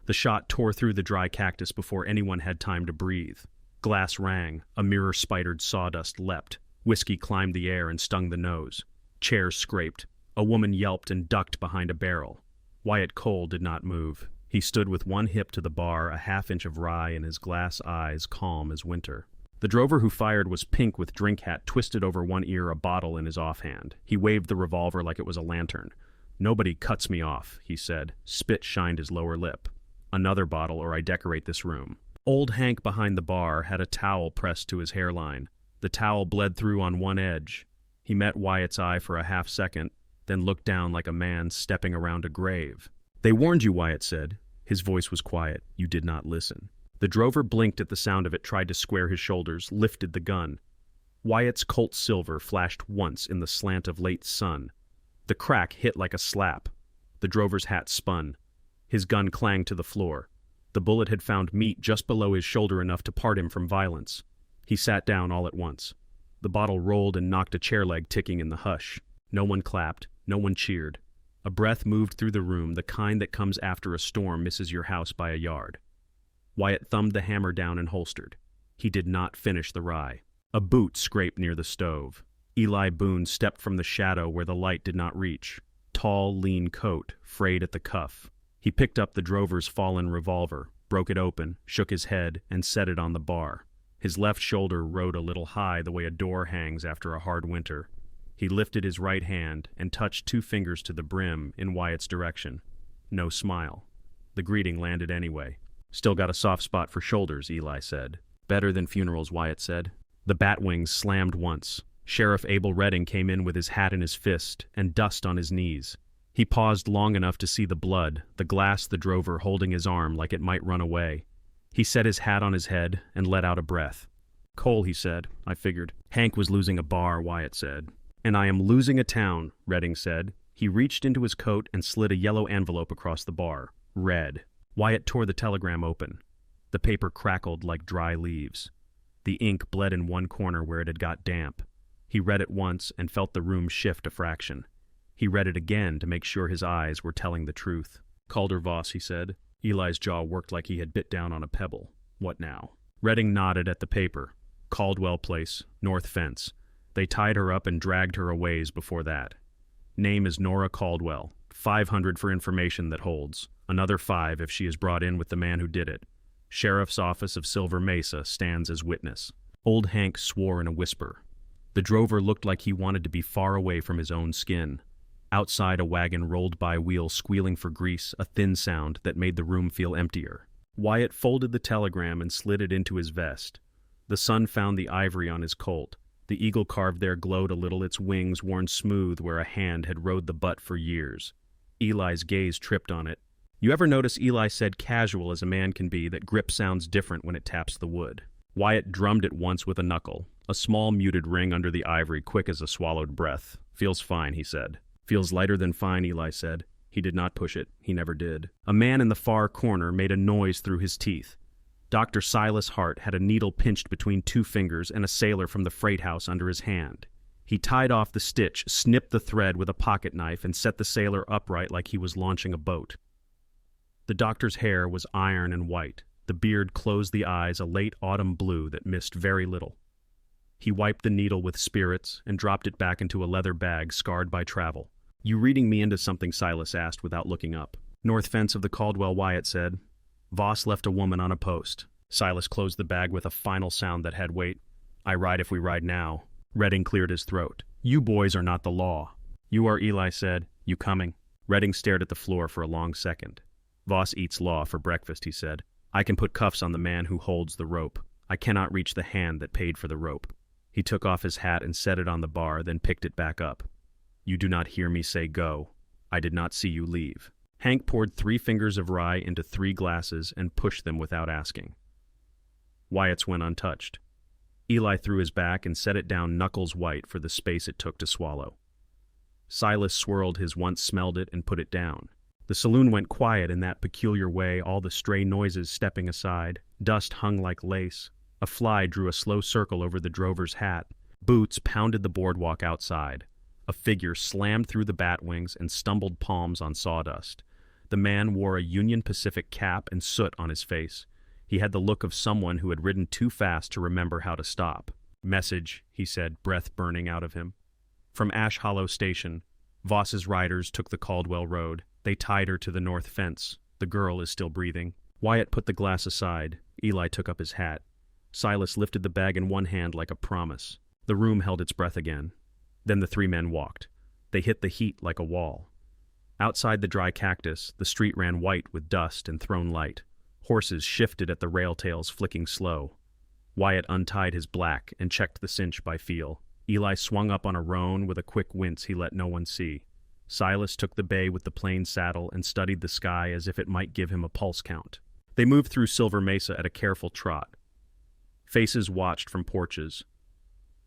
The shot tore through the dry cactus before anyone had time to breathe. Glass rang, a mirror-spidered sawdust leapt. Whiskey climbed the air and stung the nose. Chairs scraped. A woman yelped and ducked behind a barrel. Wyatt Cole did not move. He stood with one hip to the bar, a half-inch of rye in his glass eyes, calm as winter. The drover who fired was pink with drink hat twisted over one ear, a bottle in his offhand. He waved the revolver like it was a lantern. "Nobody cuts me off," he said. Spit shined his lower lip. "Another bottle or I decorate this room." Old Hank behind the bar had a towel pressed to his hairline. The towel bled through on one edge. He met Wyatt's eye for a half-second, then looked down like a man stepping around a grave. "They warned you," Wyatt said. His voice was quiet. "You did not listen." The drover blinked at the sound of it, tried to square his shoulders, lifted the gun. Wyatt's Colt Silver flashed once in the slant of late sun. The crack hit like a slap. The drover's hat spun. His gun clanged to the floor. The bullet had found meat just below his shoulder, enough to part him from violence. He sat down all at once. The bottle rolled and knocked a chair leg ticking in the hush. No one clapped. No one cheered. A breath moved through the room, the kind that comes after a storm misses your house by a yard. Wyatt thumbed the hammer down and holstered. He did not finish the rye. A boot scraped near the stove. Eli Boone stepped from the shadow where the light did not reach. Tall, lean coat, frayed at the cuff. He picked up the drover's fallen revolver, broke it open, shook his head, and set it on the bar. His left shoulder rode a little high the way a door hangs after a hard winter. He lifted his right hand and touched 2 fingers to the brim in Wyatt's direction. No smile. The greeting landed anyway. "Still got a soft spot for shoulders," Eli said. "Better than funerals," Wyatt said. The bat wings slammed once. Sheriff Abel Redding came in with his hat in his fist and dust on his knees. He paused long enough to see the blood, the glass, the drover holding his arm like it might run away. He set his hat on his head and let out a breath. "Cole," he said. "I figured." "Hank was losing a bar," Wyatt said. "And I am losing a town," Redding said. He reached into his coat and slid a yellow envelope across the bar. Red. Wyatt tore the telegram open. The paper crackled like dry leaves. The ink bled in one corner where it had got damp. He read it once and felt the room shift a fraction. He read it again to make sure his eyes were telling the truth. "Calder Voss," he said. Eli's jaw worked like he had bit down on a pebble. "What now?" Redding nodded at the paper. "Caldwell Place, North Fence. They tied her up and dragged her a ways before that. Name is Nora Caldwell. 500 for information that holds. Another 5 if she is brought in with the man who did it. Sheriff's Office of Silver Mesa stands as witness." Old Hank swore in a whisper. The drover looked like he wanted to be far away from his own skin. Outside, a wagon rolled by, wheels squealing for grease, a thin sound that made the room feel emptier. Wyatt folded the telegram and slid it into his vest. The sun found the ivory on his Colt. The eagle carved there glowed a little, its wings worn smooth where a hand had rode the butt for years. Eli's gaze tripped on it. "You ever notice," Eli said, casual as a man can be, "that grip sounds different when it taps the wood?" Wyatt drummed it once with a knuckle, a small muted ring under the ivory, quick as a swallowed breath. "Feels fine," he said. "Feels lighter than fine," Eli said. He did not push it. He never did. A man in the far corner made a noise through his teeth. Dr. Silas Hart had a needle pinched between 2 fingers and a sailor from the freight house under his hand. He tied off the stitch, snipped the thread with a pocket knife, and set the sailor upright like he was launching a boat. The doctor's hair was iron and white. The beard closed the eyes, a late autumn blue that missed very little. He wiped the needle with spirits and dropped it back into a leather bag scarred by travel. "You reading me into something?" Silas asked without looking up. "North fence of the Caldwell," Wyatt said. "Voss left a woman on a post." Silas closed the bag with a final sound that had weight. "I ride if we ride now." Redding cleared his throat. "You boys are not the law." "You are," Eli said. "You coming?" Redding stared at the floor for a long second. "Voss eats law for breakfast," he said. "I can put cuffs on the man who holds the rope. I cannot reach the hand that paid for the rope." He took off his hat and set it on the bar, then picked it back up. "You do not hear me say go. I did not see you leave." Hank poured 3 fingers of rye into 3 glasses and pushed them without asking. Wyatt's went untouched. Eli threw his back and set it down knuckles white for the space it took to swallow. Silas swirled his once smelled it and put it down. The saloon went quiet in that peculiar way, all the stray noises stepping aside. Dust hung like lace. A fly drew a slow circle over the drover's hat. Boots pounded the boardwalk outside. A figure slammed through the bat wings and stumbled palms on sawdust. The man wore a Union Pacific cap and soot on his face. He had the look of someone who had ridden too fast to remember how to stop. "Message," he said, breath burning out of him. From Ash Hollow Station, Voss's riders took the Caldwell Road. They tied her to the north fence. The girl is still breathing. Wyatt put the glass aside. Eli took up his hat. Silas lifted the bag in one hand like a promise. The room held its breath again. Then the three men walked. They hit the heat like a wall. Outside the dry cactus, the street ran white with dust and thrown light. Horses shifted at the rail tails, flicking slow. Wyatt untied his black and checked the cinch by feel. Eli swung up on a roan with a quick wince he let no one see. Silas took the bay with the plain saddle and studied the sky as if it might give him a pulse count. They moved through Silver Mesa at a careful trot. Faces watched from porches.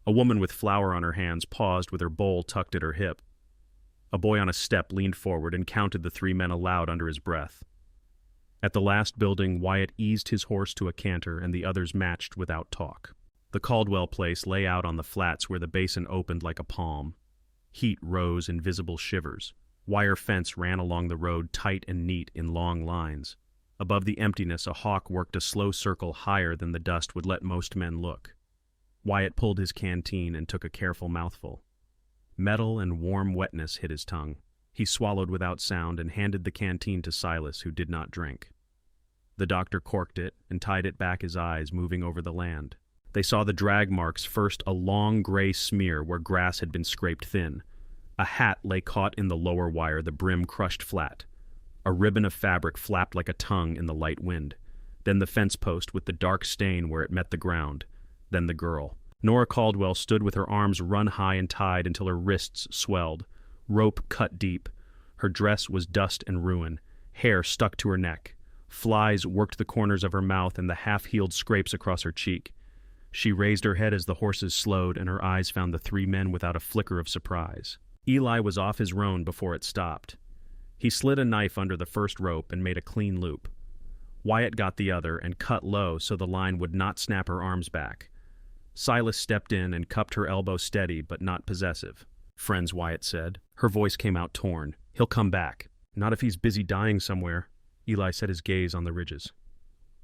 A woman with flour on her hands paused with her bowl tucked at her hip. A boy on a step leaned forward and counted the three men aloud under his breath. At the last building, Wyatt eased his horse to a canter and the others matched without talk. The Caldwell place lay out on the flats where the basin opened like a palm. Heat rose in visible shivers. Wire fence ran along the road tight and neat in long lines. Above the emptiness, a hawk worked a slow circle higher than the dust would let most men look. Wyatt pulled his canteen and took a careful mouthful. Metal and warm wetness hit his tongue. He swallowed without sound and handed the canteen to Silas, who did not drink. The doctor corked it and tied it back, his eyes moving over the land. They saw the drag marks, first a long gray smear where grass had been scraped thin. A hat lay caught in the lower wire, the brim crushed flat. A ribbon of fabric flapped like a tongue in the light wind. Then the fence post with the dark stain where it met the ground. Then the girl. Nora Caldwell stood with her arms run high and tied until her wrists swelled. Rope cut deep. Her dress was dust and ruin. Hair stuck to her neck. Flies worked the corners of her mouth and the half-healed scrapes across her cheek. She raised her head as the horses slowed, and her eyes found the three men without a flicker of surprise. Eli was off his roan before it stopped. He slid a knife under the first rope and made a clean loop. Wyatt got the other and cut low so the line would not snap her arms back. Silas stepped in and cupped her elbow steady but not possessive. "Friends," Wyatt said. Her voice came out torn. "He'll come back." "Not if he's busy dying somewhere." Eli set his gaze on the ridges.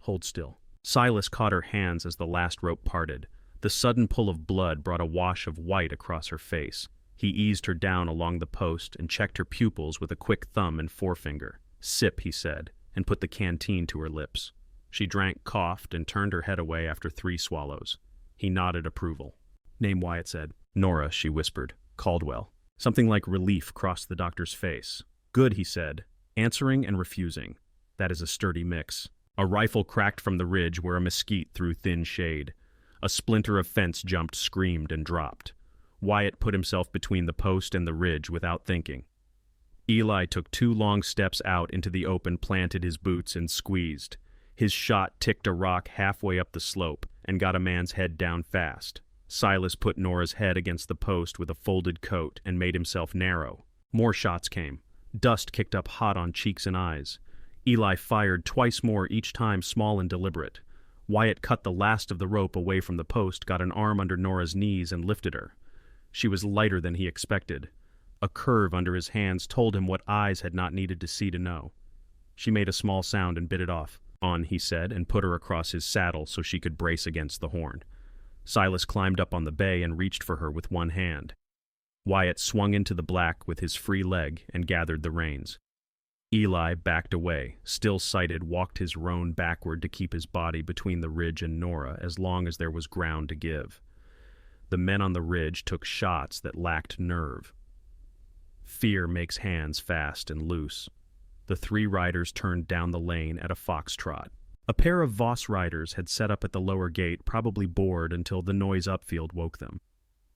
"Hold still." Silas caught her hands as the last rope parted. The sudden pull of blood brought a wash of white across her face. He eased her down along the post and checked her pupils with a quick thumb and forefinger. "Sip," he said, and put the canteen to her lips. She drank, coughed, and turned her head away after 3 swallows. He nodded approval. "Name," Wyatt said. "Nora," she whispered. "Caldwell." Something like relief crossed the doctor's face. "Good," he said, answering and refusing. "That is a sturdy mix." A rifle cracked from the ridge where a mesquite threw thin shade. A splinter of fence jumped, screamed, and dropped. Wyatt put himself between the post and the ridge without thinking. Eli took 2 long steps out into the open, planted his boots, and squeezed. His shot ticked a rock halfway up the slope and got a man's head down fast. Silas put Nora's head against the post with a folded coat and made himself narrow. More shots came. Dust kicked up hot on cheeks and eyes. Eli fired twice more, each time small and deliberate. Wyatt cut the last of the rope away from the post, got an arm under Nora's knees, and lifted her. She was lighter than he expected. A curve under his hands told him what eyes had not needed to see to know. She made a small sound and bit it off. "On," he said, and put her across his saddle so she could brace against the horn. Silas climbed up on the bay and reached for her with one hand. Wyatt swung into the black with his free leg and gathered the reins. Eli backed away, still sighted, walked his roan backward to keep his body between the ridge and Nora as long as there was ground to give. The men on the ridge took shots that lacked nerve. Fear makes hands fast and loose. The 3 riders turned down the lane at a foxtrot. A pair of Voss riders had set up at the lower gate, probably bored until the noise upfield woke them.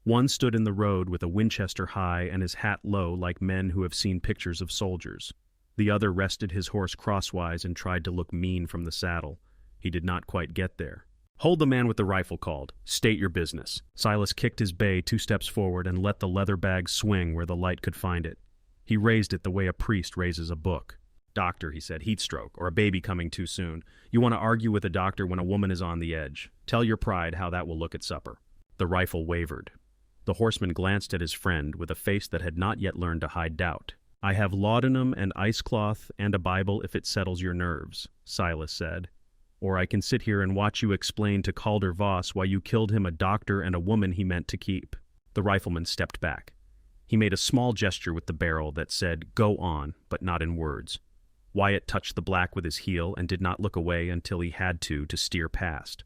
One stood in the road with a Winchester high and his hat low like men who have seen pictures of soldiers. The other rested his horse crosswise and tried to look mean from the saddle. He did not quite get there. "Hold," the man with the rifle called. "State your business." Silas kicked his bay 2 steps forward and let the leather bag swing where the light could find it. He raised it the way a priest raises a book. "Doctor," he said, "heat stroke, or a baby coming too soon. You want to argue with a doctor when a woman is on the edge. Tell your pride how that will look at supper." The rifle wavered. The horseman glanced at his friend with a face that had not yet learned to hide doubt. I have laudanum and ice cloth and a Bible if it settles your nerves, Silas said. Or I can sit here and watch you explain to Calder Voss why you killed him a doctor and a woman he meant to keep. The rifleman stepped back. He made a small gesture with the barrel that said, "Go on," but not in words. Wyatt touched the black with his heel and did not look away until he had to steer past.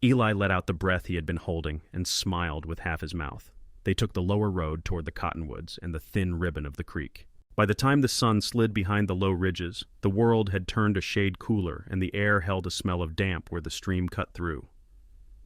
Eli let out the breath he had been holding and smiled with half his mouth. They took the lower road toward the cottonwoods and the thin ribbon of the creek. By the time the sun slid behind the low ridges, the world had turned a shade cooler and the air held a smell of damp where the stream cut through.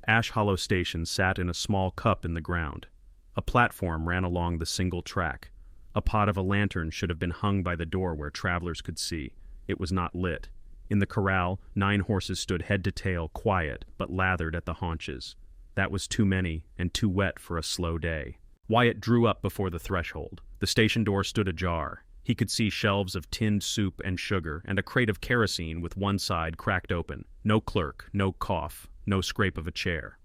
Ash Hollow Station sat in a small cup in the ground. A platform ran along the single track. A pot of a lantern should have been hung by the door where travelers could see. It was not lit. In the corral, 9 horses stood head to tail, quiet, but lathered at the haunches. That was too many and too wet for a slow day. Wyatt drew up before the threshold. The station door stood ajar. He could see shelves of tinned soup and sugar and a crate of kerosene with one side cracked open. No clerk, no cough, no scrape of a chair.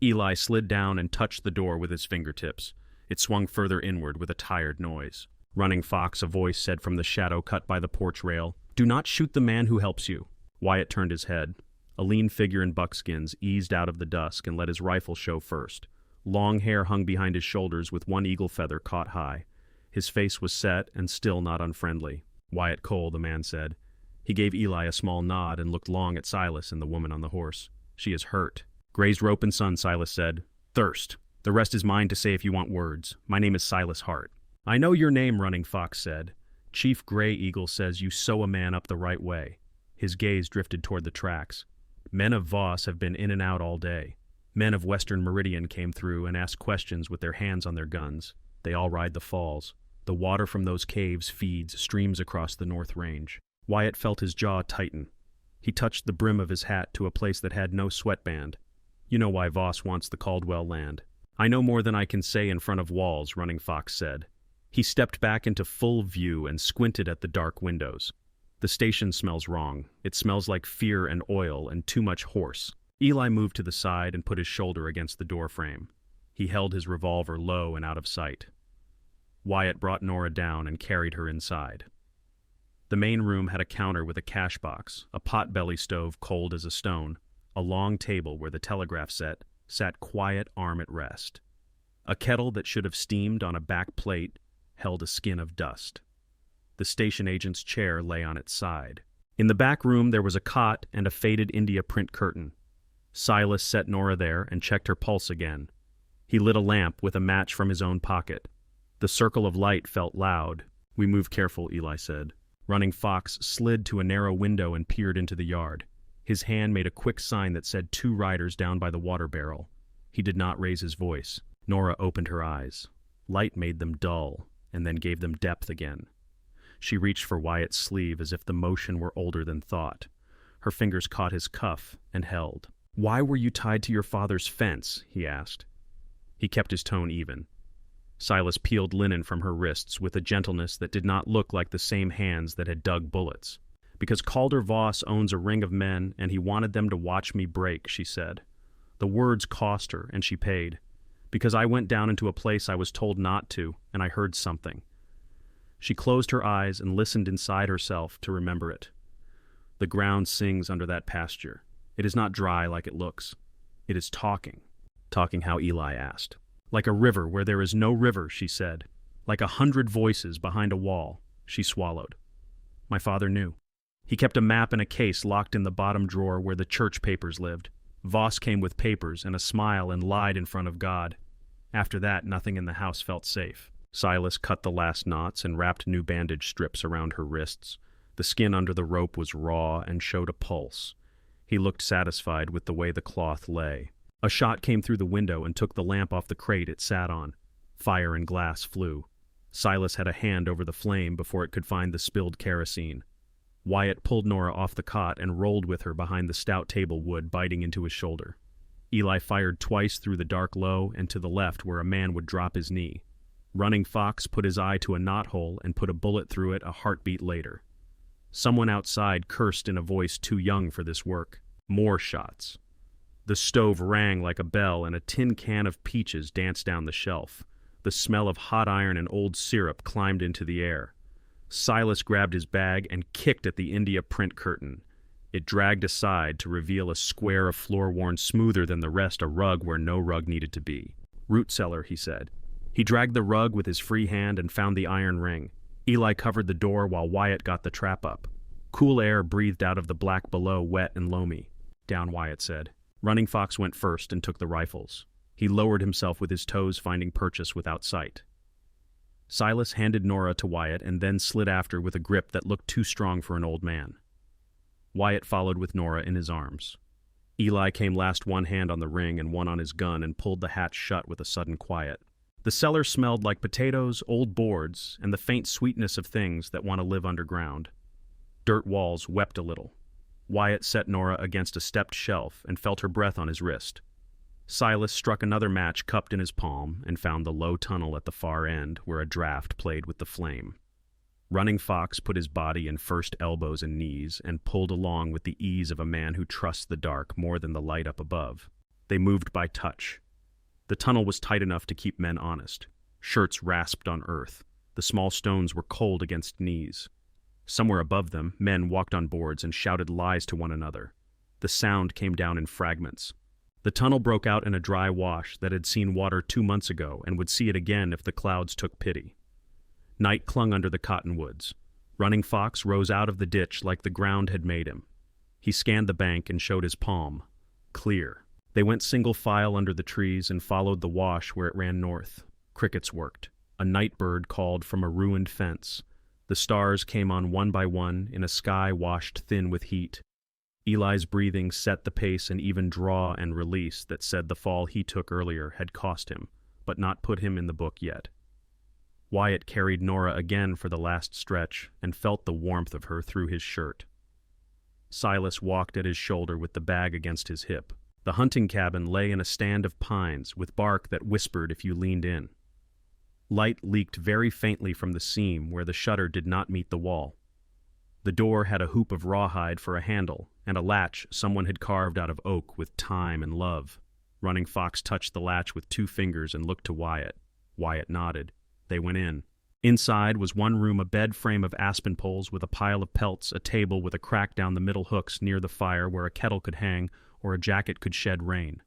Eli slid down and touched the door with his fingertips. It swung further inward with a tired noise. Running Fox, a voice said from the shadow cut by the porch rail, "Do not shoot the man who helps you." Wyatt turned his head. A lean figure in buckskins eased out of the dusk and let his rifle show first. Long hair hung behind his shoulders with one eagle feather caught high. His face was set and still not unfriendly. "Wyatt Cole," the man said. He gave Eli a small nod and looked long at Silas and the woman on the horse. "She is hurt." "Grazed rope and sun," Silas said. "Thirst. The rest is mine to say if you want words. My name is Silas Hart." "I know your name," Running Fox said. "Chief Gray Eagle says you sew a man up the right way." His gaze drifted toward the tracks. "Men of Voss have been in and out all day. Men of Western Meridian came through and asked questions with their hands on their guns. They all ride the falls. The water from those caves feeds streams across the North Range." Wyatt felt his jaw tighten. He touched the brim of his hat to a place that had no sweatband. "You know why Voss wants the Caldwell land." "I know more than I can say in front of walls," Running Fox said. He stepped back into full view and squinted at the dark windows. "The station smells wrong. It smells like fear and oil and too much horse." Eli moved to the side and put his shoulder against the doorframe. He held his revolver low and out of sight. Wyatt brought Nora down and carried her inside. The main room had a counter with a cash box, a pot-belly stove cold as a stone, a long table where the telegraph set sat quiet, arm at rest. A kettle that should have steamed on a back plate held a skin of dust. The station agent's chair lay on its side. In the back room there was a cot and a faded India print curtain. Silas set Nora there and checked her pulse again. He lit a lamp with a match from his own pocket. The circle of light felt loud. "We move careful," Eli said. Running Fox slid to a narrow window and peered into the yard. His hand made a quick sign that said 2 riders down by the water barrel. He did not raise his voice. Nora opened her eyes. Light made them dull, and then gave them depth again. She reached for Wyatt's sleeve as if the motion were older than thought. Her fingers caught his cuff and held. "Why were you tied to your father's fence?" he asked. He kept his tone even. Silas peeled linen from her wrists with a gentleness that did not look like the same hands that had dug bullets. "Because Calder Voss owns a ring of men, and he wanted them to watch me break," she said. The words cost her, and she paid. "Because I went down into a place I was told not to, and I heard something." She closed her eyes and listened inside herself to remember it. The ground sings under that pasture. It is not dry like it looks. It is talking. Talking how Eli asked. "Like a river where there is no river," she said. "Like 100 voices behind a wall." She swallowed. "My father knew. He kept a map in a case locked in the bottom drawer where the church papers lived. Voss came with papers and a smile and lied in front of God. After that, nothing in the house felt safe." Silas cut the last knots and wrapped new bandage strips around her wrists. The skin under the rope was raw and showed a pulse. He looked satisfied with the way the cloth lay. A shot came through the window and took the lamp off the crate it sat on. Fire and glass flew. Silas had a hand over the flame before it could find the spilled kerosene. Wyatt pulled Nora off the cot and rolled with her behind the stout table wood, biting into his shoulder. Eli fired twice through the dark low and to the left where a man would drop his knee. Running Fox put his eye to a knothole and put a bullet through it a heartbeat later. Someone outside cursed in a voice too young for this work. More shots. The stove rang like a bell and a tin can of peaches danced down the shelf. The smell of hot iron and old syrup climbed into the air. Silas grabbed his bag and kicked at the India print curtain. It dragged aside to reveal a square of floor worn smoother than the rest, a rug where no rug needed to be. "Root cellar," he said. He dragged the rug with his free hand and found the iron ring. Eli covered the door while Wyatt got the trap up. Cool air breathed out of the black below, wet and loamy. "Down," Wyatt said. Running Fox went first and took the rifles. He lowered himself with his toes, finding purchase without sight. Silas handed Nora to Wyatt and then slid after with a grip that looked too strong for an old man. Wyatt followed with Nora in his arms. Eli came last, one hand on the ring and one on his gun, and pulled the hatch shut with a sudden quiet. The cellar smelled like potatoes, old boards, and the faint sweetness of things that want to live underground. Dirt walls wept a little. Wyatt set Nora against a stepped shelf and felt her breath on his wrist. Silas struck another match cupped in his palm and found the low tunnel at the far end where a draft played with the flame. Running Fox put his body in first elbows and knees and pulled along with the ease of a man who trusts the dark more than the light up above. They moved by touch. The tunnel was tight enough to keep men honest. Shirts rasped on earth. The small stones were cold against knees. Somewhere above them, men walked on boards and shouted lies to one another. The sound came down in fragments. The tunnel broke out in a dry wash that had seen water 2 months ago and would see it again if the clouds took pity. Night clung under the cottonwoods. Running Fox rose out of the ditch like the ground had made him. He scanned the bank and showed his palm. Clear. They went single file under the trees and followed the wash where it ran north. Crickets worked. A night bird called from a ruined fence. The stars came on one by one in a sky washed thin with heat. Eli's breathing set the pace and even draw and release that said the fall he took earlier had cost him, but not put him in the book yet. Wyatt carried Nora again for the last stretch and felt the warmth of her through his shirt. Silas walked at his shoulder with the bag against his hip. The hunting cabin lay in a stand of pines with bark that whispered if you leaned in. Light leaked very faintly from the seam where the shutter did not meet the wall. The door had a hoop of rawhide for a handle, and a latch someone had carved out of oak with time and love. Running Fox touched the latch with 2 fingers and looked to Wyatt. Wyatt nodded. They went in. Inside was one room, a bed frame of aspen poles with a pile of pelts, a table with a crack down the middle hooks near the fire where a kettle could hang or a jacket could shed rain.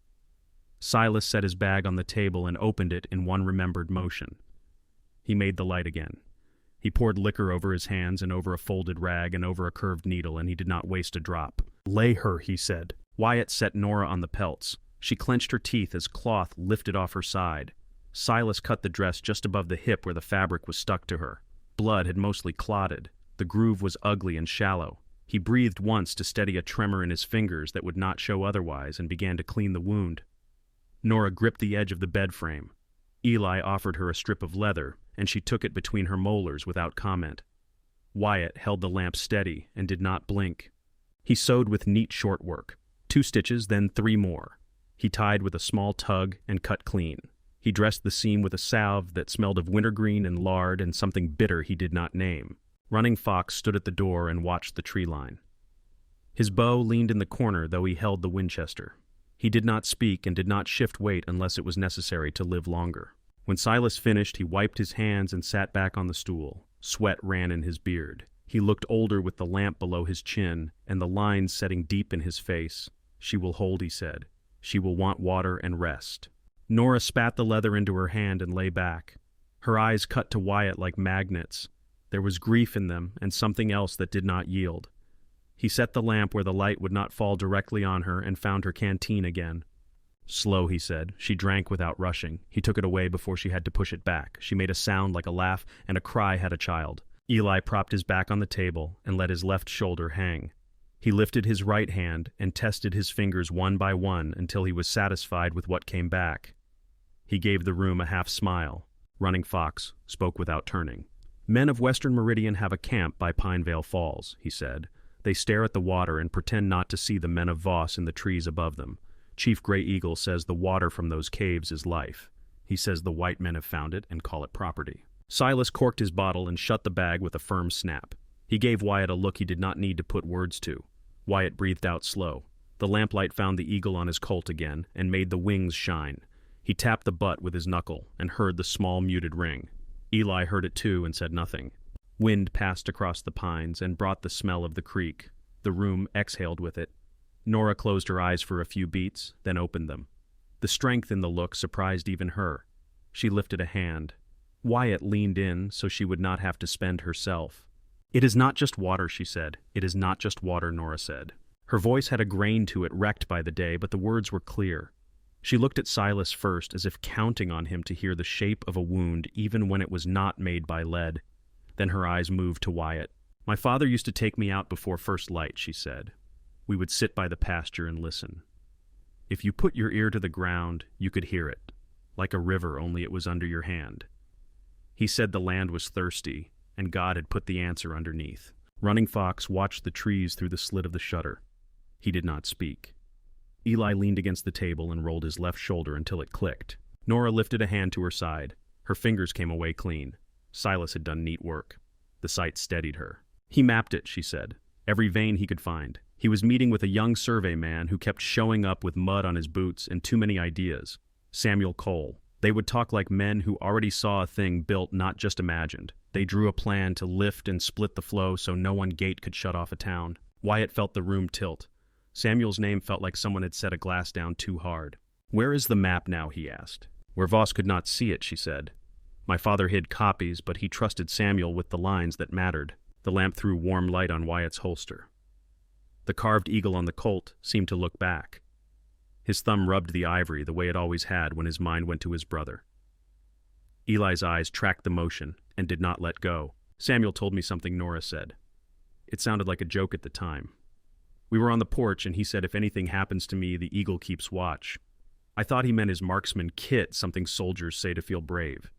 Silas set his bag on the table and opened it in one remembered motion. He made the light again. He poured liquor over his hands and over a folded rag and over a curved needle, and he did not waste a drop. "Lay her," he said. Wyatt set Nora on the pelts. She clenched her teeth as cloth lifted off her side. Silas cut the dress just above the hip where the fabric was stuck to her. Blood had mostly clotted. The groove was ugly and shallow. He breathed once to steady a tremor in his fingers that would not show otherwise and began to clean the wound. Nora gripped the edge of the bed frame. Eli offered her a strip of leather, and she took it between her molars without comment. Wyatt held the lamp steady and did not blink. He sewed with neat short work. 2 stitches, then 3 more. He tied with a small tug and cut clean. He dressed the seam with a salve that smelled of wintergreen and lard and something bitter he did not name. Running Fox stood at the door and watched the tree line. His bow leaned in the corner, though he held the Winchester. He did not speak and did not shift weight unless it was necessary to live longer. When Silas finished, he wiped his hands and sat back on the stool. Sweat ran in his beard. He looked older with the lamp below his chin and the lines setting deep in his face. "She will hold," he said. "She will want water and rest." Nora spat the leather into her hand and lay back. Her eyes cut to Wyatt like magnets. There was grief in them and something else that did not yield. He set the lamp where the light would not fall directly on her and found her canteen again. "Slow," he said. She drank without rushing. He took it away before she had to push it back. She made a sound like a laugh, and a cry had a child. Eli propped his back on the table and let his left shoulder hang. He lifted his right hand and tested his fingers one by one until he was satisfied with what came back. He gave the room a half smile. Running Fox spoke without turning. "Men of Western Meridian have a camp by Pinevale Falls," he said. "They stare at the water and pretend not to see the men of Voss in the trees above them. Chief Gray Eagle says the water from those caves is life. He says the white men have found it and call it property." Silas corked his bottle and shut the bag with a firm snap. He gave Wyatt a look he did not need to put words to. Wyatt breathed out slow. The lamplight found the eagle on his colt again and made the wings shine. He tapped the butt with his knuckle and heard the small muted ring. Eli heard it too and said nothing. Wind passed across the pines and brought the smell of the creek. The room exhaled with it. Nora closed her eyes for a few beats, then opened them. The strength in the look surprised even her. She lifted a hand. Wyatt leaned in so she would not have to spend herself. "It is not just water," she said. "It is not just water," Nora said. Her voice had a grain to it wrecked by the day, but the words were clear. She looked at Silas first, as if counting on him to hear the shape of a wound even when it was not made by lead. Then her eyes moved to Wyatt. "My father used to take me out before first light," she said. "We would sit by the pasture and listen. If you put your ear to the ground, you could hear it, like a river, only it was under your hand. He said the land was thirsty, and God had put the answer underneath." Running Fox watched the trees through the slit of the shutter. He did not speak. Eli leaned against the table and rolled his left shoulder until it clicked. Nora lifted a hand to her side. Her fingers came away clean. Silas had done neat work. The sight steadied her. "He mapped it," she said. "Every vein he could find. He was meeting with a young survey man who kept showing up with mud on his boots and too many ideas. Samuel Cole. They would talk like men who already saw a thing built, not just imagined. They drew a plan to lift and split the flow so no one gate could shut off a town." Wyatt felt the room tilt. Samuel's name felt like someone had set a glass down too hard. "Where is the map now?" he asked. "Where Voss could not see it," she said. "My father hid copies, but he trusted Samuel with the lines that mattered." The lamp threw warm light on Wyatt's holster. The carved eagle on the Colt seemed to look back. His thumb rubbed the ivory the way it always had when his mind went to his brother. Eli's eyes tracked the motion and did not let go. "Samuel told me something," Nora said. "It sounded like a joke at the time. We were on the porch and he said if anything happens to me, the eagle keeps watch. I thought he meant his marksman kit, something soldiers say to feel brave.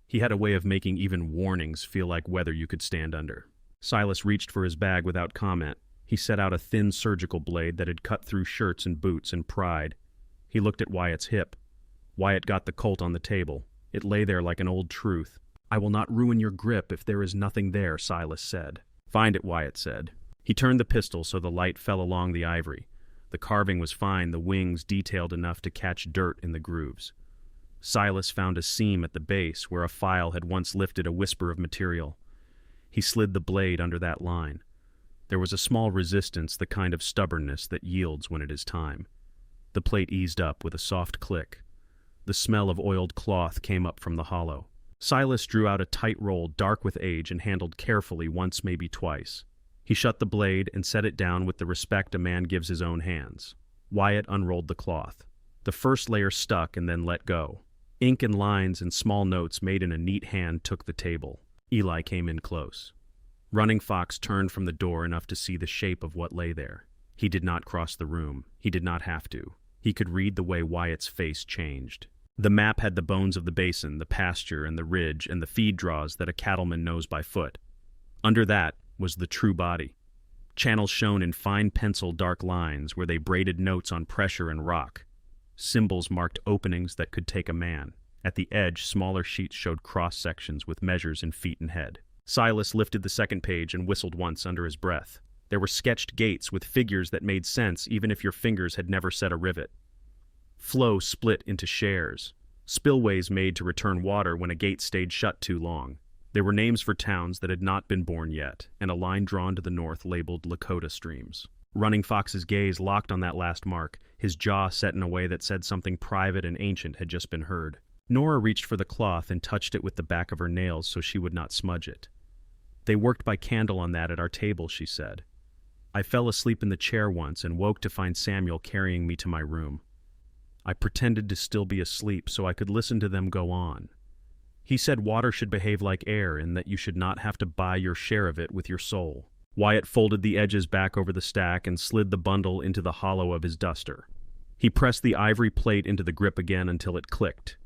He had a way of making even warnings feel like weather you could stand under." Silas reached for his bag without comment. He set out a thin surgical blade that had cut through shirts and boots and pried. He looked at Wyatt's hip. Wyatt got the Colt on the table. It lay there like an old truth. "I will not ruin your grip if there is nothing there," Silas said. "Find it," Wyatt said. He turned the pistol so the light fell along the ivory. The carving was fine, the wings detailed enough to catch dirt in the grooves. Silas found a seam at the base where a file had once lifted a whisper of material. He slid the blade under that line. There was a small resistance, the kind of stubbornness that yields when it is time. The plate eased up with a soft click. The smell of oiled cloth came up from the hollow. Silas drew out a tight roll dark with age and handled carefully once, maybe twice. He shut the blade and set it down with the respect a man gives his own hands. Wyatt unrolled the cloth. The first layer stuck and then let go. Ink and lines and small notes made in a neat hand took the table. Eli came in close. Running Fox turned from the door enough to see the shape of what lay there. He did not cross the room. He did not have to. He could read the way Wyatt's face changed. The map had the bones of the basin, the pasture and the ridge and the feed draws that a cattleman knows by foot. Under that was the true body. Channels shown in fine pencil dark lines where they braided notes on pressure and rock. Symbols marked openings that could take a man. At the edge, smaller sheets showed cross-sections with measures in feet and head. Silas lifted the second page and whistled once under his breath. There were sketched gates with figures that made sense even if your fingers had never set a rivet. Flow split into shares. Spillways made to return water when a gate stayed shut too long. There were names for towns that had not been born yet, and a line drawn to the north labeled Lakota streams. Running Fox's gaze locked on that last mark, his jaw set in a way that said something private and ancient had just been heard. Nora reached for the cloth and touched it with the back of her nails so she would not smudge it. "They worked by candle on that at our table," she said. "I fell asleep in the chair once and woke to find Samuel carrying me to my room. I pretended to still be asleep so I could listen to them go on. He said water should behave like air and that you should not have to buy your share of it with your soul." Wyatt folded the edges back over the stack and slid the bundle into the hollow of his duster. He pressed the ivory plate into the grip again until it clicked.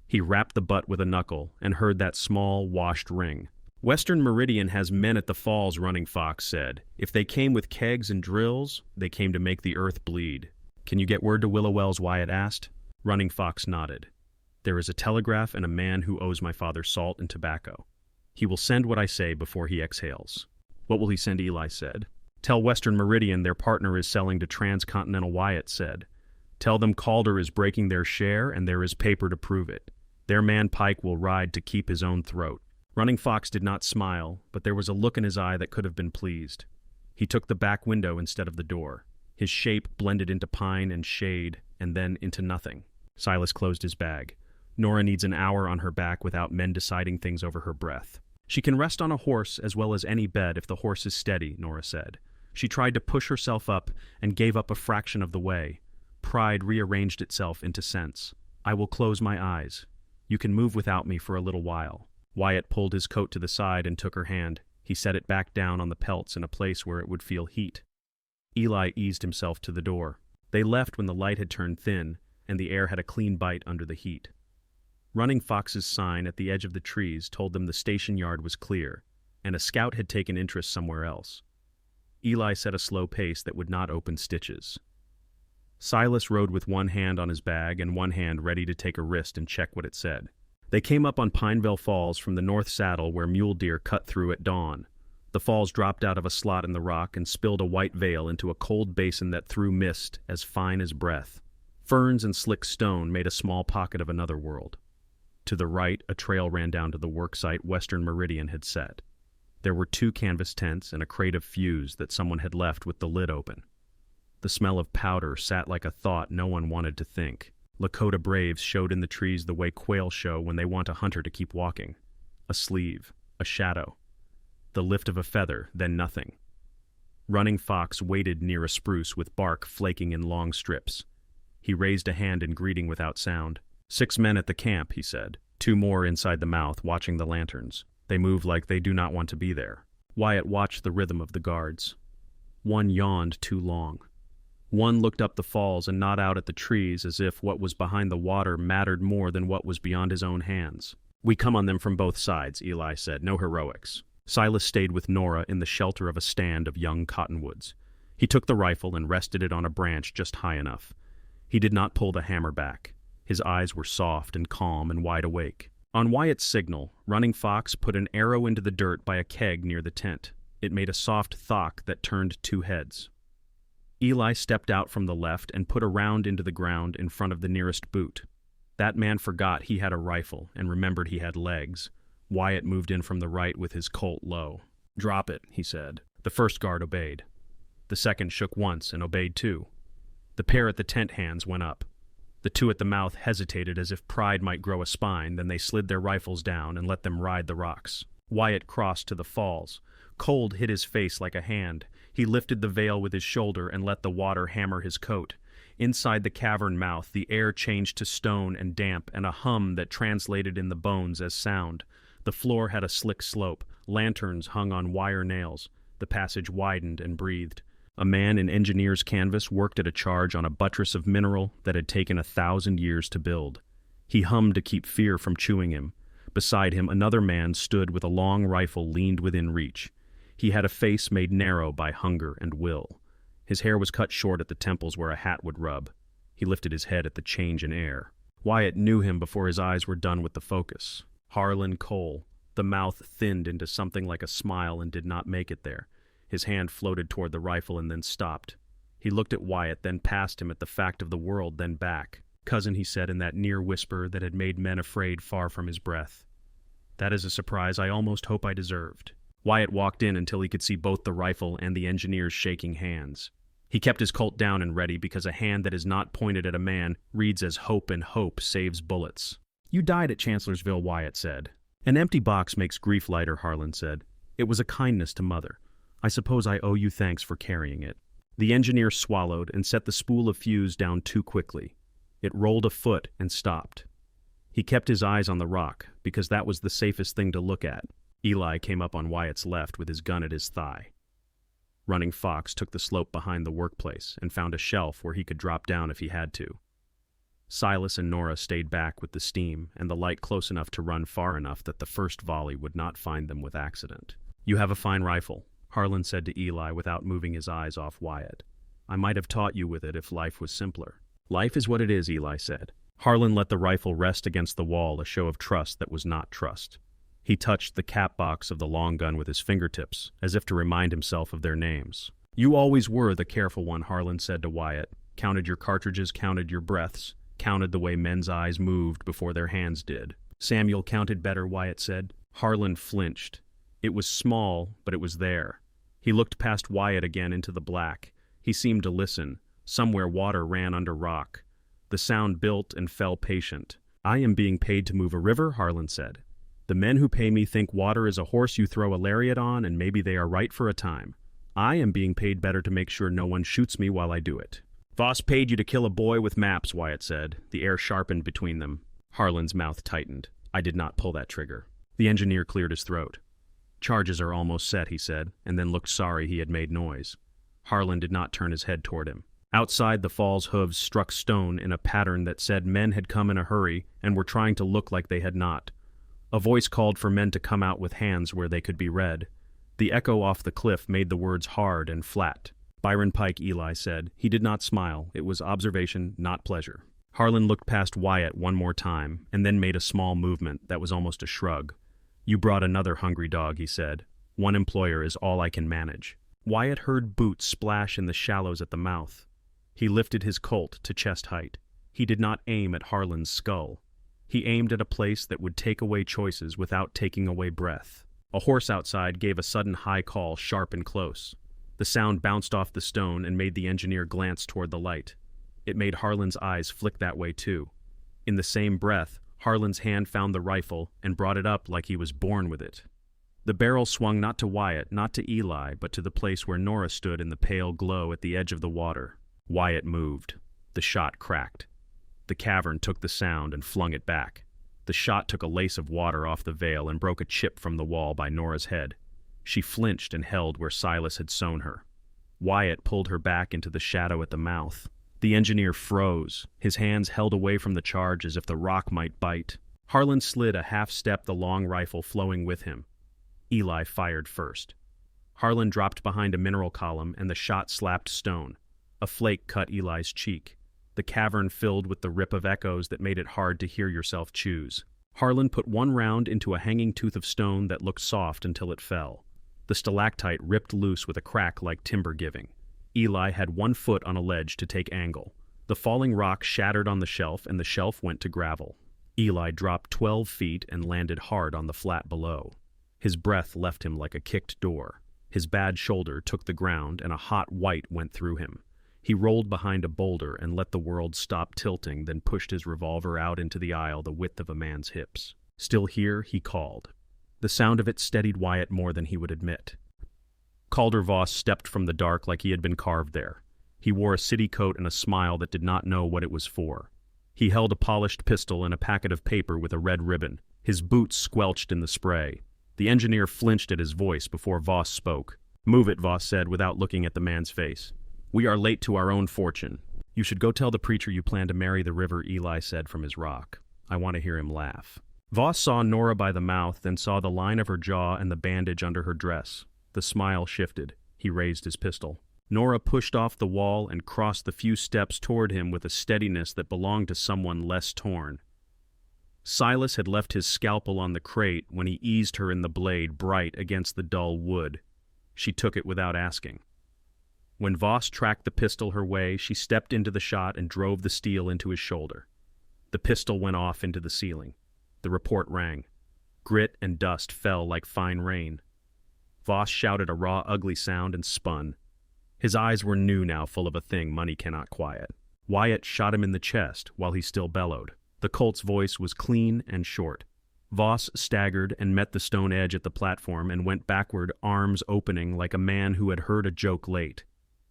He rapped the butt with a knuckle and heard that small, washed ring. "Western Meridian has men at the falls," Running Fox said. "If they came with kegs and drills, they came to make the earth bleed." "Can you get word to Willow Wells?" Wyatt asked. Running Fox nodded. "There is a telegraph and a man who owes my father salt and tobacco. He will send what I say before he exhales." "What will he send?" Eli said. "Tell Western Meridian their partner is selling to Transcontinental," Wyatt said. Tell them Calder is breaking their share and there is paper to prove it. Their man Pike will ride to keep his own throat." Running Fox did not smile, but there was a look in his eye that could have been pleased. He took the back window instead of the door. His shape blended into pine and shade, and then into nothing. Silas closed his bag. Nora needs an hour on her back without men deciding things over her breath. She can rest on a horse as well as any bed if the horse is steady, Nora said. She tried to push herself up and gave up a fraction of the way. Pride rearranged itself into sense. "I will close my eyes. You can move without me for a little while." Wyatt pulled his coat to the side and took her hand. He set it back down on the pelts in a place where it would feel heat. Eli eased himself to the door. They left when the light had turned thin, and the air had a clean bite under the heat. Running Fox's sign at the edge of the trees told them the station yard was clear, and a scout had taken interest somewhere else. Eli set a slow pace that would not open stitches. Silas rode with one hand on his bag and one hand ready to take a wrist and check what it said. They came up on Pineville Falls from the north saddle where mule deer cut through at dawn. The falls dropped out of a slot in the rock and spilled a white veil into a cold basin that threw mist as fine as breath. Ferns and slick stone made a small pocket of another world. To the right, a trail ran down to the worksite Western Meridian had set. There were 2 canvas tents and a crate of fuse that someone had left with the lid open. The smell of powder sat like a thought no one wanted to think. Lakota braves showed in the trees the way quail show when they want a hunter to keep walking. A sleeve, a shadow, the lift of a feather, then nothing. Running Fox waited near a spruce with bark flaking in long strips. He raised a hand in greeting without sound. 6 men at the camp, he said. 2 more inside the mouth, watching the lanterns. They move like they do not want to be there. Wyatt watched the rhythm of the guards. One yawned too long. One looked up the falls and not out at the trees as if what was behind the water mattered more than what was beyond his own hands. "We come on them from both sides," Eli said. "No heroics." Silas stayed with Nora in the shelter of a stand of young cottonwoods. He took the rifle and rested it on a branch just high enough. He did not pull the hammer back. His eyes were soft and calm and wide awake. On Wyatt's signal, Running Fox put an arrow into the dirt by a keg near the tent. It made a soft thock that turned 2 heads. Eli stepped out from the left and put a round into the ground in front of the nearest boot. That man forgot he had a rifle and remembered he had legs. Wyatt moved in from the right with his Colt low. "Drop it," he said. The first guard obeyed. The second shook once and obeyed too. The pair at the tent hands went up. The 2 at the mouth hesitated as if pride might grow a spine, then they slid their rifles down and let them ride the rocks. Wyatt crossed to the falls. Cold hit his face like a hand. He lifted the veil with his shoulder and let the water hammer his coat. Inside the cavern mouth, the air changed to stone and damp and a hum that translated in the bones as sound. The floor had a slick slope. Lanterns hung on wire nails. The passage widened and breathed. A man in engineer's canvas worked at a charge on a buttress of mineral that had taken 1,000 years to build. He hummed to keep fear from chewing him. Beside him, another man stood with a long rifle leaned within reach. He had a face made narrow by hunger and will. His hair was cut short at the temples where a hat would rub. He lifted his head at the change in air. Wyatt knew him before his eyes were done with the focus. Harlan Cole. The mouth thinned into something like a smile and did not make it there. His hand floated toward the rifle and then stopped. He looked at Wyatt, then past him at the fact of the world, then back. "Cousin," he said in that near whisper that had made men afraid far from his breath. "That is a surprise I almost hope I deserved." Wyatt walked in until he could see both the rifle and the engineer's shaking hands. He kept his Colt down and ready because a hand that is not pointed at a man reads as hope, and hope saves bullets. "You died at Chancellorsville," Wyatt said. "An empty box makes grief lighter," Harlan said. "It was a kindness to Mother. I suppose I owe you thanks for carrying it." The engineer swallowed and set the spool of fuse down too quickly. It rolled a foot and stopped. He kept his eyes on the rock because that was the safest thing to look at. Eli came up on Wyatt's left with his gun at his thigh. Running Fox took the slope behind the workplace and found a shelf where he could drop down if he had to. Silas and Nora stayed back with the steam and the light close enough to run far enough that the first volley would not find them with accident. "You have a fine rifle," Harlan said to Eli without moving his eyes off Wyatt. "I might have taught you with it if life was simpler." "Life is what it is," Eli said. Harlan let the rifle rest against the wall, a show of trust that was not trust. He touched the cap box of the long gun with his fingertips, as if to remind himself of their names. "You always were the careful one," Harlan said to Wyatt. Counted your cartridges, counted your breaths, counted the way men's eyes moved before their hands did. Samuel counted better, Wyatt said. Harlan flinched. It was small, but it was there. He looked past Wyatt again into the black. He seemed to listen. Somewhere water ran under rock. The sound built and fell patient. I am being paid to move a river, Harlan said. The men who pay me think water is a horse you throw a lariat on, and maybe they are right for a time. I am being paid better to make sure no one shoots me while I do it. Voss paid you to kill a boy with maps, Wyatt said. The air sharpened between them. Harlan's mouth tightened. I did not pull that trigger. The engineer cleared his throat. Charges are almost set, he said, and then looked sorry he had made noise. Harlan did not turn his head toward him. Outside, the fall's hooves struck stone in a pattern that said men had come in a hurry and were trying to look like they had not. A voice called for men to come out with hands where they could be read. The echo off the cliff made the words hard and flat. Byron Pike, Eli said. He did not smile. It was observation, not pleasure. Harlan looked past Wyatt one more time, and then made a small movement that was almost a shrug. You brought another hungry dog, he said. One employer is all I can manage. Wyatt heard boots splash in the shallows at the mouth. He lifted his Colt to chest height. He did not aim at Harlan's skull. He aimed at a place that would take away choices without taking away breath. A horse outside gave a sudden high call, sharp and close. The sound bounced off the stone and made the engineer glance toward the light. It made Harlan's eyes flick that way too. In the same breath, Harlan's hand found the rifle and brought it up like he was born with it. The barrel swung not to Wyatt, not to Eli, but to the place where Nora stood in the pale glow at the edge of the water. Wyatt moved. The shot cracked. The cavern took the sound and flung it back. The shot took a lace of water off the veil and broke a chip from the wall by Nora's head. She flinched and held where Silas had sewn her. Wyatt pulled her back into the shadow at the mouth. The engineer froze, his hands held away from the charge as if the rock might bite. Harlan slid a half step, the long rifle flowing with him. Eli fired first. Harlan dropped behind a mineral column and the shot slapped stone. A flake cut Eli's cheek. The cavern filled with the rip of echoes that made it hard to hear yourself choose. Harlan put one round into a hanging tooth of stone that looked soft until it fell. The stalactite ripped loose with a crack like timber giving. Eli had 1 foot on a ledge to take angle. The falling rock shattered on the shelf and the shelf went to gravel. Eli dropped 12 feet and landed hard on the flat below. His breath left him like a kicked door. His bad shoulder took the ground and a hot white went through him. He rolled behind a boulder and let the world stop tilting, then pushed his revolver out into the aisle the width of a man's hips. Still here, he called. The sound of it steadied Wyatt more than he would admit. Calder Voss stepped from the dark like he had been carved there. He wore a city coat and a smile that did not know what it was for. He held a polished pistol and a packet of paper with a red ribbon. His boots squelched in the spray. The engineer flinched at his voice before Voss spoke. Move it, Voss said without looking at the man's face. We are late to our own fortune. You should go tell the preacher you plan to marry the river, Eli said from his rock. I want to hear him laugh. Voss saw Nora by the mouth, then saw the line of her jaw and the bandage under her dress. The smile shifted. He raised his pistol. Nora pushed off the wall and crossed the few steps toward him with a steadiness that belonged to someone less torn. Silas had left his scalpel on the crate when he eased her in the blade bright against the dull wood. She took it without asking. When Voss tracked the pistol her way, she stepped into the shot and drove the steel into his shoulder. The pistol went off into the ceiling. The report rang. Grit and dust fell like fine rain. Voss shouted a raw, ugly sound and spun. His eyes were new now, full of a thing money cannot quiet. Wyatt shot him in the chest while he still bellowed. The Colt's voice was clean and short. Voss staggered and met the stone edge at the platform and went backward, arms opening like a man who had heard a joke late.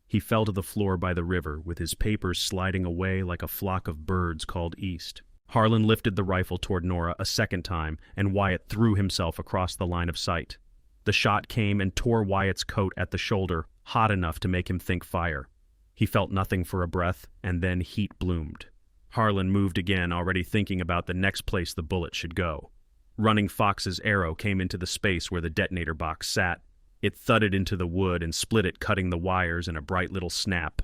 He fell to the floor by the river, with his papers sliding away like a flock of birds called east. Harlan lifted the rifle toward Nora a second time, and Wyatt threw himself across the line of sight. The shot came and tore Wyatt's coat at the shoulder, hot enough to make him think fire. He felt nothing for a breath, and then heat bloomed. Harlan moved again, already thinking about the next place the bullet should go. Running Fox's arrow came into the space where the detonator box sat. It thudded into the wood and split it, cutting the wires in a bright little snap.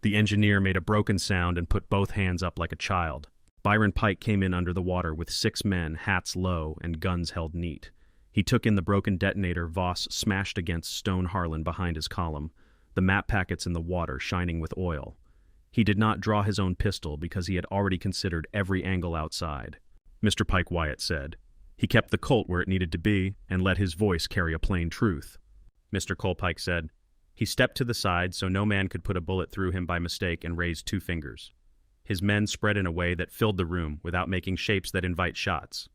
The engineer made a broken sound and put both hands up like a child. Byron Pike came in under the water with 6 men, hats low and guns held neat. He took in the broken detonator Voss smashed against stone Harlan behind his column, the map packets in the water shining with oil. He did not draw his own pistol because he had already considered every angle outside. "Mr. Pike," Wyatt said. He kept the Colt where it needed to be and let his voice carry a plain truth. "Mr. Cole," Pike said. He stepped to the side so no man could put a bullet through him by mistake and raised 2 fingers. His men spread in a way that filled the room without making shapes that invite shots.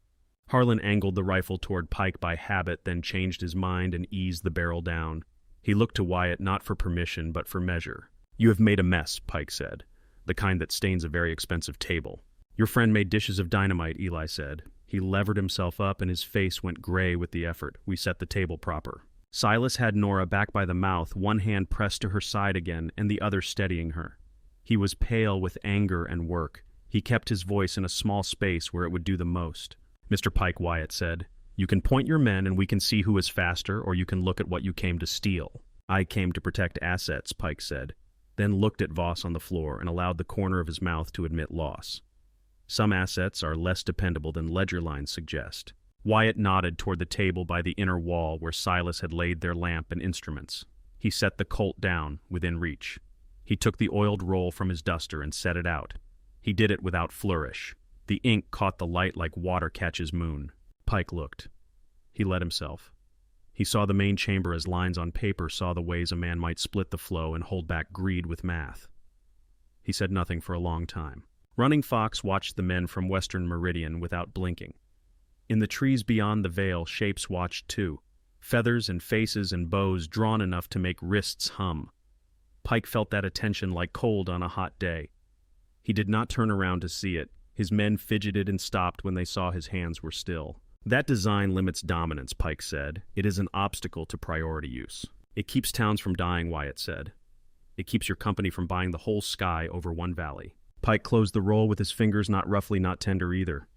Harlan angled the rifle toward Pike by habit, then changed his mind and eased the barrel down. He looked to Wyatt not for permission but for measure. "You have made a mess," Pike said, "the kind that stains a very expensive table." "Your friend made dishes of dynamite," Eli said. He levered himself up and his face went gray with the effort. "We set the table proper." Silas had Nora back by the mouth, one hand pressed to her side again and the other steadying her. He was pale with anger and work. He kept his voice in a small space where it would do the most. "Mr. Pike," Wyatt said, "you can point your men and we can see who is faster, or you can look at what you came to steal." "I came to protect assets," Pike said, then looked at Voss on the floor and allowed the corner of his mouth to admit loss. "Some assets are less dependable than ledger lines suggest." Wyatt nodded toward the table by the inner wall where Silas had laid their lamp and instruments. He set the Colt down, within reach. He took the oiled roll from his duster and set it out. He did it without flourish. The ink caught the light like water catches moon. Pike looked. He let himself. He saw the main chamber as lines on paper saw the ways a man might split the flow and hold back greed with math. He said nothing for a long time. Running Fox watched the men from Western Meridian without blinking. In the trees beyond the veil, shapes watched too. Feathers and faces and bows drawn enough to make wrists hum. Pike felt that attention like cold on a hot day. He did not turn around to see it. His men fidgeted and stopped when they saw his hands were still. "That design limits dominance," Pike said. "It is an obstacle to priority use." "It keeps towns from dying," Wyatt said. "It keeps your company from buying the whole sky over one valley." Pike closed the roll with his fingers, not roughly, not tender either.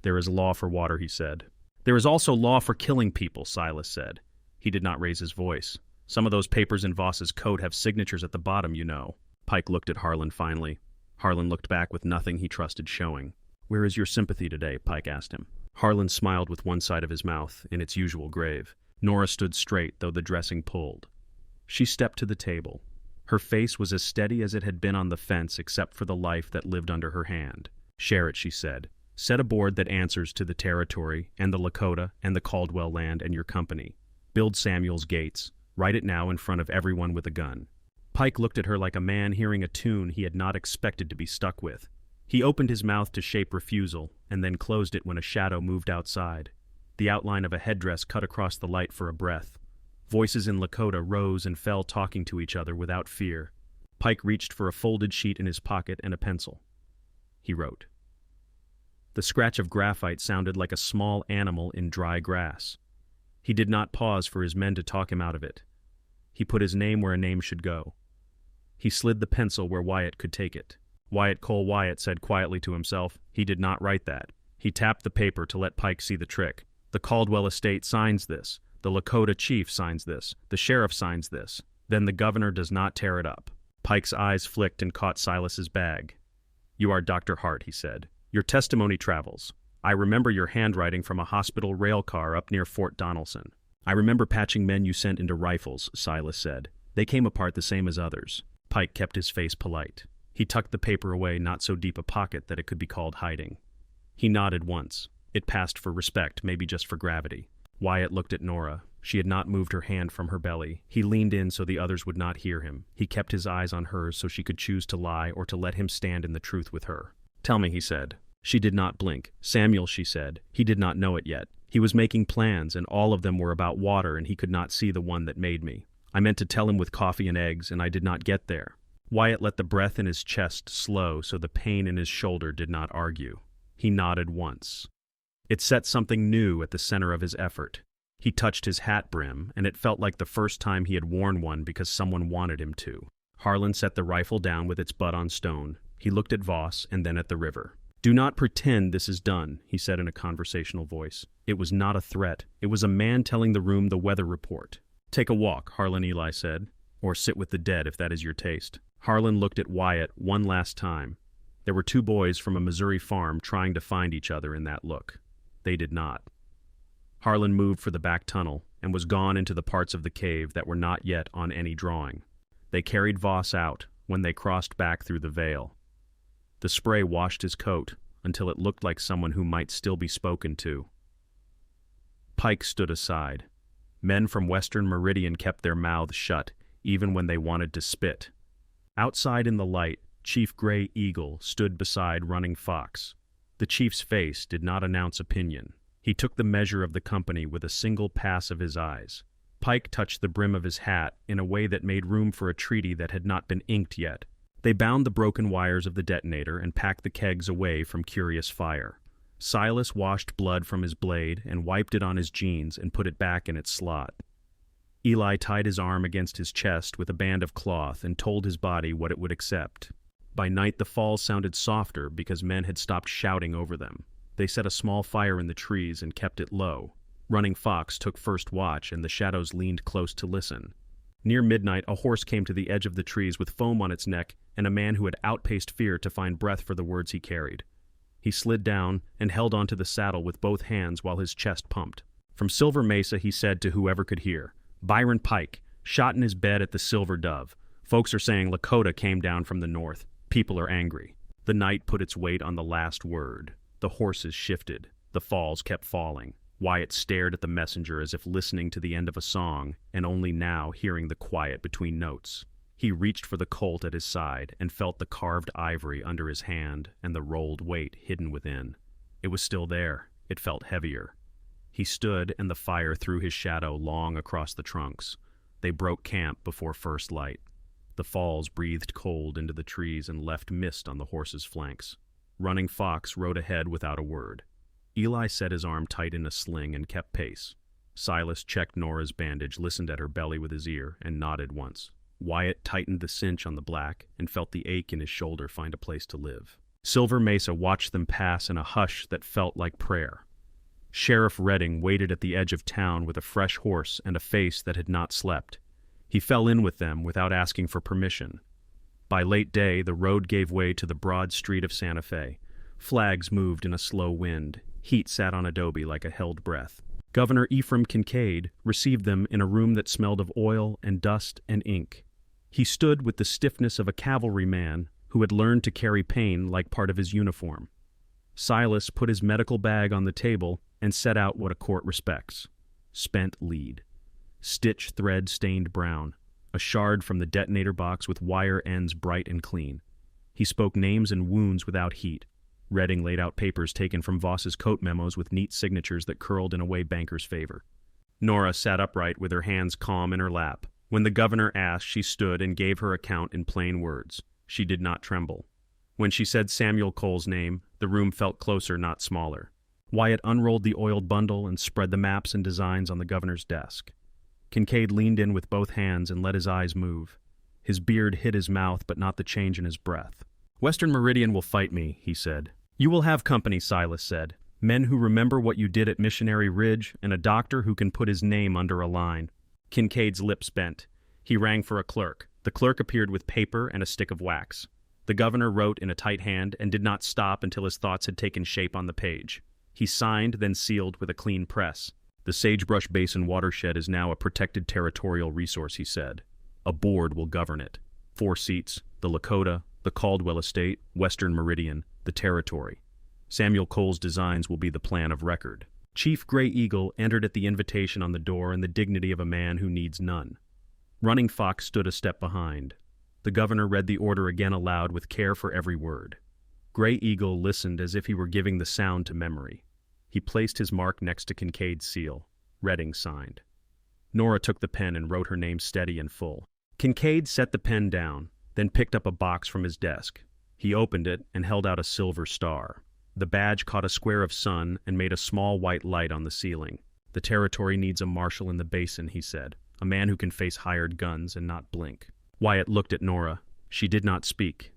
"There is law for water," he said. "There is also law for killing people," Silas said. He did not raise his voice. "Some of those papers in Voss's coat have signatures at the bottom, you know." Pike looked at Harlan finally. Harlan looked back with nothing he trusted showing. "Where is your sympathy today?" Pike asked him. Harlan smiled with one side of his mouth, in its usual grave. Nora stood straight, though the dressing pulled. She stepped to the table. Her face was as steady as it had been on the fence except for the life that lived under her hand. "Share it," she said. "Set a board that answers to the territory and the Lakota and the Caldwell land and your company. Build Samuel's gates. Write it now in front of everyone with a gun." Pike looked at her like a man hearing a tune he had not expected to be stuck with. He opened his mouth to shape refusal, and then closed it when a shadow moved outside. The outline of a headdress cut across the light for a breath. Voices in Lakota rose and fell talking to each other without fear. Pike reached for a folded sheet in his pocket and a pencil. He wrote. The scratch of graphite sounded like a small animal in dry grass. He did not pause for his men to talk him out of it. He put his name where a name should go. He slid the pencil where Wyatt could take it. Wyatt Cole Wyatt said quietly to himself, he did not write that. He tapped the paper to let Pike see the trick. The Caldwell estate signs this. The Lakota chief signs this. The sheriff signs this. Then the governor does not tear it up. Pike's eyes flicked and caught Silas's bag. "You are Dr. Hart," he said. "Your testimony travels. I remember your handwriting from a hospital rail car up near Fort Donelson. I remember patching men you sent into rifles," Silas said. "They came apart the same as others." Pike kept his face polite. He tucked the paper away not so deep a pocket that it could be called hiding. He nodded once. It passed for respect, maybe just for gravity. Wyatt looked at Nora. She had not moved her hand from her belly. He leaned in so the others would not hear him. He kept his eyes on hers so she could choose to lie or to let him stand in the truth with her. "Tell me," he said. She did not blink. "Samuel," she said. He did not know it yet. He was making plans, and all of them were about water, and he could not see the one that made me. I meant to tell him with coffee and eggs, and I did not get there. Wyatt let the breath in his chest slow so the pain in his shoulder did not argue. He nodded once. It set something new at the center of his effort. He touched his hat brim, and it felt like the first time he had worn one because someone wanted him to. Harlan set the rifle down with its butt on stone. He looked at Voss and then at the river. "Do not pretend this is done," he said in a conversational voice. It was not a threat. It was a man telling the room the weather report. "Take a walk," Harlan Eli said. "Or sit with the dead if that is your taste." Harlan looked at Wyatt one last time. There were 2 boys from a Missouri farm trying to find each other in that look. They did not. Harlan moved for the back tunnel and was gone into the parts of the cave that were not yet on any drawing. They carried Voss out. when they crossed back through the veil. The spray washed his coat until it looked like someone who might still be spoken to. Pike stood aside. Men from Western Meridian kept their mouths shut, even when they wanted to spit. Outside in the light, Chief Gray Eagle stood beside Running Fox. The chief's face did not announce opinion. He took the measure of the company with a single pass of his eyes. Pike touched the brim of his hat in a way that made room for a treaty that had not been inked yet. They bound the broken wires of the detonator and packed the kegs away from curious fire. Silas washed blood from his blade and wiped it on his jeans and put it back in its slot. Eli tied his arm against his chest with a band of cloth and told his body what it would accept. By night the falls sounded softer because men had stopped shouting over them. They set a small fire in the trees and kept it low. Running Fox took first watch and the shadows leaned close to listen. Near midnight a horse came to the edge of the trees with foam on its neck and a man who had outpaced fear to find breath for the words he carried. He slid down and held onto the saddle with both hands while his chest pumped. From Silver Mesa he said to whoever could hear, "Byron Pike, shot in his bed at the Silver Dove. Folks are saying Lakota came down from the north. People are angry." The night put its weight on the last word. The horses shifted. The falls kept falling. Wyatt stared at the messenger as if listening to the end of a song, and only now hearing the quiet between notes. He reached for the Colt at his side and felt the carved ivory under his hand and the rolled weight hidden within. It was still there. It felt heavier. He stood and the fire threw his shadow long across the trunks. They broke camp before first light. The falls breathed cold into the trees and left mist on the horses' flanks. Running Fox rode ahead without a word. Eli set his arm tight in a sling and kept pace. Silas checked Nora's bandage, listened at her belly with his ear, and nodded once. Wyatt tightened the cinch on the black and felt the ache in his shoulder find a place to live. Silver Mesa watched them pass in a hush that felt like prayer. Sheriff Redding waited at the edge of town with a fresh horse and a face that had not slept. He fell in with them without asking for permission. By late day, the road gave way to the broad street of Santa Fe. Flags moved in a slow wind. Heat sat on adobe like a held breath. Governor Ephraim Kincaid received them in a room that smelled of oil and dust and ink. He stood with the stiffness of a cavalryman who had learned to carry pain like part of his uniform. Silas put his medical bag on the table and set out what a court respects. Spent lead. Stitch thread stained brown. A shard from the detonator box with wire ends bright and clean. He spoke names and wounds without heat. Redding laid out papers taken from Voss's coat memos with neat signatures that curled in a way bankers favor. Nora sat upright with her hands calm in her lap. When the governor asked, she stood and gave her account in plain words. She did not tremble. When she said Samuel Cole's name, the room felt closer, not smaller. Wyatt unrolled the oiled bundle and spread the maps and designs on the governor's desk. Kincaid leaned in with both hands and let his eyes move. His beard hid his mouth, but not the change in his breath. "Western Meridian will fight me," he said. "You will have company," Silas said. "Men who remember what you did at Missionary Ridge, and a doctor who can put his name under a line." Kincaid's lips bent. He rang for a clerk. The clerk appeared with paper and a stick of wax. The governor wrote in a tight hand and did not stop until his thoughts had taken shape on the page. He signed, then sealed with a clean press. "The Sagebrush Basin watershed is now a protected territorial resource," he said. "A board will govern it. 4 seats, the Lakota, the Caldwell Estate, Western Meridian, the territory. Samuel Cole's designs will be the plan of record." Chief Gray Eagle entered at the invitation on the door in the dignity of a man who needs none. Running Fox stood a step behind. The governor read the order again aloud with care for every word. Gray Eagle listened as if he were giving the sound to memory. He placed his mark next to Kincaid's seal. Redding signed. Nora took the pen and wrote her name steady and full. Kincaid set the pen down, then picked up a box from his desk. He opened it and held out a silver star. The badge caught a square of sun and made a small white light on the ceiling. "The territory needs a marshal in the basin," he said. "A man who can face hired guns and not blink." Wyatt looked at Nora. She did not speak.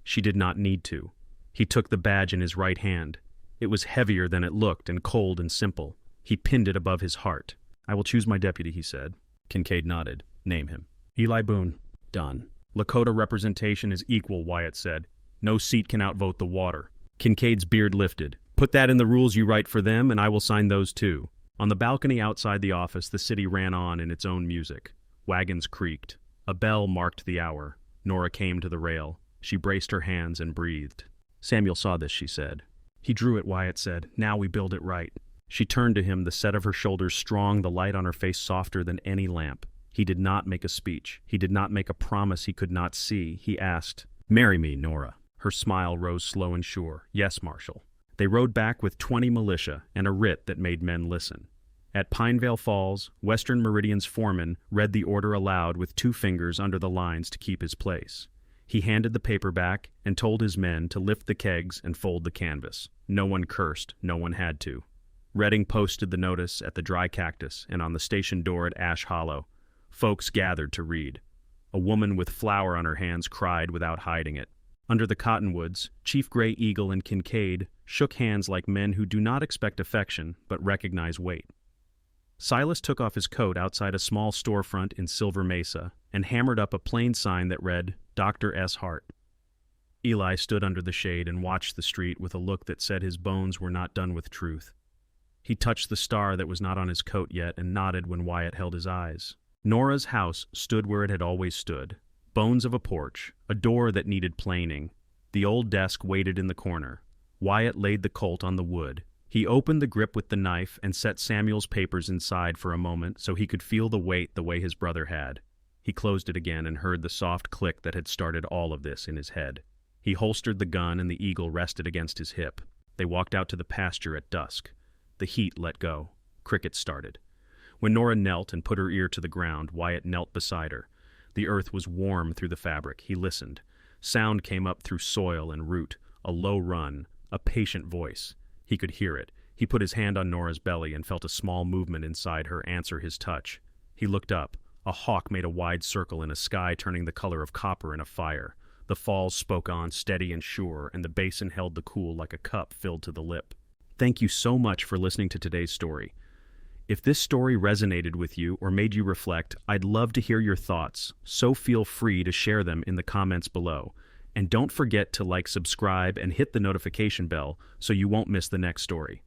She did not need to. He took the badge in his right hand. It was heavier than it looked and cold and simple. He pinned it above his heart. "I will choose my deputy," he said. Kincaid nodded. "Name him." "Eli Boone." "Done." "Lakota representation is equal," Wyatt said. "No seat can outvote the water." Kincaid's beard lifted. "Put that in the rules you write for them, and I will sign those too." On the balcony outside the office, the city ran on in its own music. Wagons creaked. A bell marked the hour. Nora came to the rail. She braced her hands and breathed. Samuel saw this, she said. He drew it, Wyatt said. Now we build it right. She turned to him, the set of her shoulders strong, the light on her face softer than any lamp. He did not make a speech. He did not make a promise he could not see. He asked, "Marry me, Nora." Her smile rose slow and sure. Yes, Marshal. They rode back with 20 militia and a writ that made men listen. At Pinevale Falls, Western Meridian's foreman read the order aloud with 2 fingers under the lines to keep his place. He handed the paper back and told his men to lift the kegs and fold the canvas. No one cursed, no one had to. Redding posted the notice at the Dry Cactus and on the station door at Ash Hollow. Folks gathered to read. A woman with flour on her hands cried without hiding it. Under the cottonwoods, Chief Gray Eagle and Kincaid shook hands like men who do not expect affection but recognize weight. Silas took off his coat outside a small storefront in Silver Mesa and hammered up a plain sign that read, Dr. S. Hart. Eli stood under the shade and watched the street with a look that said his bones were not done with truth. He touched the star that was not on his coat yet and nodded when Wyatt held his eyes. Nora's house stood where it had always stood. Bones of a porch, a door that needed planing. The old desk waited in the corner. Wyatt laid the Colt on the wood. He opened the grip with the knife and set Samuel's papers inside for a moment so he could feel the weight the way his brother had. He closed it again and heard the soft click that had started all of this in his head. He holstered the gun and the eagle rested against his hip. They walked out to the pasture at dusk. The heat let go. Crickets started. When Nora knelt and put her ear to the ground, Wyatt knelt beside her. The earth was warm through the fabric. He listened. Sound came up through soil and root, a low run, a patient voice. He could hear it. He put his hand on Nora's belly and felt a small movement inside her answer his touch. He looked up. A hawk made a wide circle in a sky turning the color of copper in a fire. The falls spoke on steady and sure, and the basin held the cool like a cup filled to the lip. Thank you so much for listening to today's story. If this story resonated with you or made you reflect, I'd love to hear your thoughts, so feel free to share them in the comments below. And don't forget to like, subscribe, and hit the notification bell so you won't miss the next story.